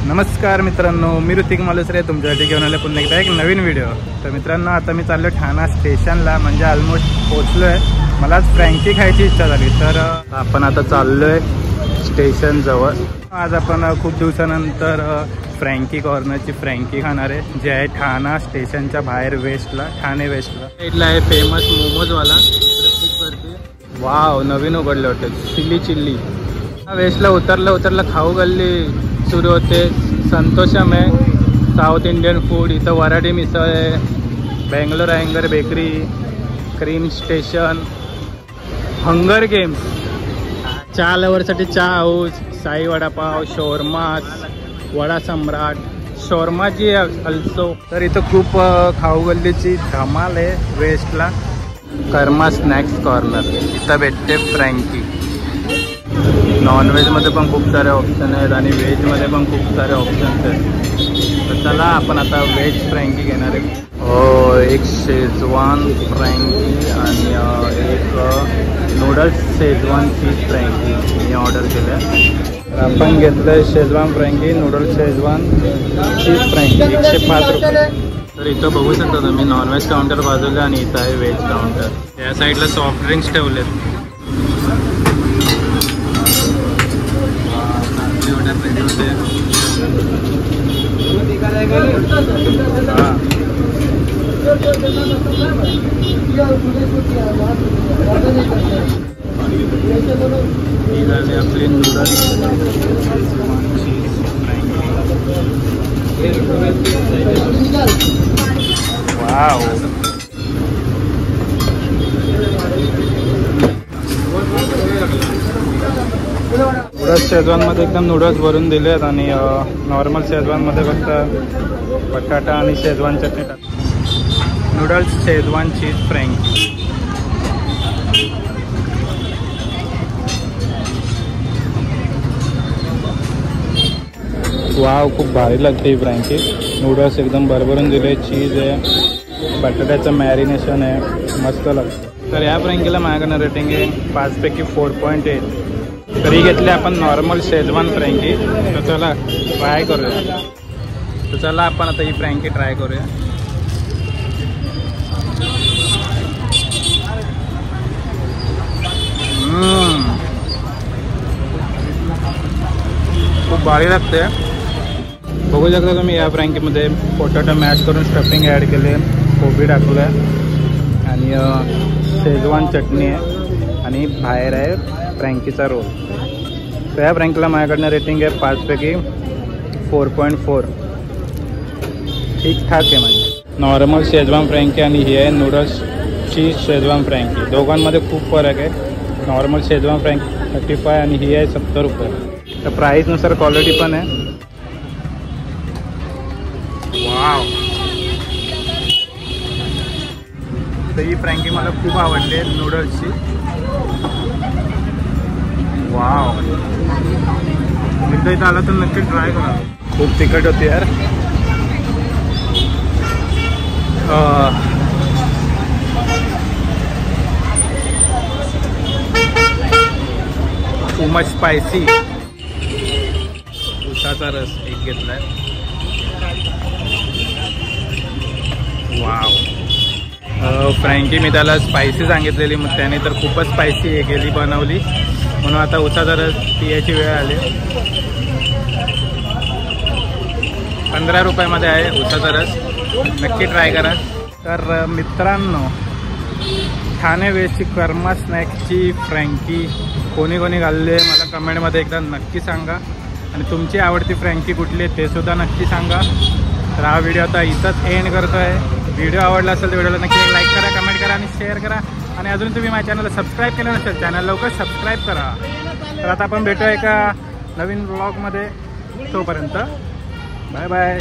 नमस्कार मित्रांनो, मी ऋतिक मालुसरे तुमच्यासाठी घेऊन आले पुन्हा एकदा एक नवीन व्हिडिओ। तर मित्रांनो, आता मी चाललो ठाणा स्टेशनला, म्हणजे ऑलमोस्ट पोहोचलो आहे। मला फ्रँकी खायची इच्छा झाली, तर आपण आता चाललो आहे स्टेशन जवळ। आज आपण खूप दिवसानंतर फ्रँकी कॉर्नरची फ्रँकी खाणार आहे, जे आहे ठाणा स्टेशनच्या बाहेर वेस्टला, ठाणे वेस्टला। इथला आहे फेमस मोमोजवाला, खूप गर्दी। वाव, नवीन उघडले होते चिल्ली। वेस्टला उतरला खाऊ गल्ली सुरू होते। संतोषम आहे साऊथ इंडियन फूड, इथं वराडी मिसळ आहे, Bangalore Iyengar bakery, cream station, hunger games, चहा लवरसाठी चहा हाऊस, साई वडापाव, शोरमास, वडा सम्राट, शोरमाची अल्सो। तर इथं खूप खाऊ गल्लीची धमाल आहे वेस्टला। कर्मा स्नॅक्स कॉर्नर, इथं भेटते फ्रँकी। नॉनव्हेजमध्ये पण खूप सारे ऑप्शन आहेत आणि व्हेजमध्ये पण खूप सारे ऑप्शन्स आहेत। तर चला आपण आता व्हेज फ्रँकी घेणार आहे। एक शेजवान फ्रँकी आणि एक नूडल्स शेजवान चीज फ्रँकी मी ऑर्डर केलं आहे। तर आपण घेतलं आहे शेजवान फ्रँकी, नूडल्स शेजवान चीज फ्रँकी, 105 रुपये। तर इथं बघू शकता तुम्ही नॉनव्हेज काउंटर बाजूला आणि इथं आहे व्हेज काउंटर। या साईडला सॉफ्ट ड्रिंक्स ठेवलेत। आपली नूडल्स वाव, नूडल्स शेजवानमध्ये एकदम नूडल्स भरून दिलेत आणि नॉर्मल शेजवानमध्ये फक्त बटाटा आणि शेजवान चटणी टाक। नूडल्स शेजवान चीज फ्रँकी। वाव, खूप भारी लागते ही फ्रँकी। नूडल्स एकदम भरभरून दिले, चीज आहे, बटाट्याचं मॅरिनेशन आहे, मस्त लागतं। तर या फ्रँकीला माझ्याकडनं रेटिंग आहे 5 पैकी 4.8। तरी घेतले आपण नॉर्मल शेजवान फ्रँकी। तर चला ट्राय करूया। तर चला आपण आता ही फ्रँकी ट्राय करूया। खूप भारी लागते। बघू शकता तुम्ही, या फ्रँकीमध्ये पोटॅटो मॅश करून स्टफिंग ॲड केले, कोबी टाकलं आहे आणि शेजवान चटणी आहे आणि बाहेर आहे फ्रँकीचा रोल। तर या फ्रँकीला माझ्याकडनं रेटिंग आहे 5 पैकी 4.4। ठीक ठाक आहे म्हणजे। नॉर्मल शेजवान फ्रँकी आणि ही आहे नूडल्स चीज शेजवान फ्रँकी, दोघांमध्ये खूप फरक आहे। नॉर्मल शेजवान फ्रँकी 35 आणि ही आहे 70 रुपये। तर प्राईसनुसार क्वालिटी पण आहे। वाव, तर ही फ्रँकी मला खूप आवडली नूडल्सची। वाव, एकदा इथं आला तर नक्की ट्राय करा। खूप तिखट होती यार। Too much spicy. उसाचा रस एक घेतलाय। वाव, फ्रँकी मी त्याला स्पायसी सांगितलेली, मग त्याने तर खूपच स्पायसी हे केली बनवली, म्हणून आता उसाचा रस पियाची वेळ आली। 15 रुपयामध्ये आहे उसाचा रस, नक्की ट्राय करा। तर मित्रांनो, ठाणे वेस्टची कर्मा स्नॅक्सची फ्रँकी कोणी घालले मला कमेंटमध्ये एकदा नक्की सांगा, आणि तुमची आवडती फ्रँकी कुठली आहे ते सुद्धा नक्की सांगा। तर हा व्हिडिओ आता इथंच एंड करतो आहे। व्हिडिओ आवडला असेल तर व्हिडिओला नक्की लाईक करा, कमेंट करा आणि शेअर करा, आणि अजून तुम्ही माझ्या चॅनलला सबस्क्राईब केलं नसेल चॅनल लवकर सबस्क्राईब करा। तर आता आपण भेटूया एका नवीन व्लॉगमध्ये, तोपर्यंत बाय बाय।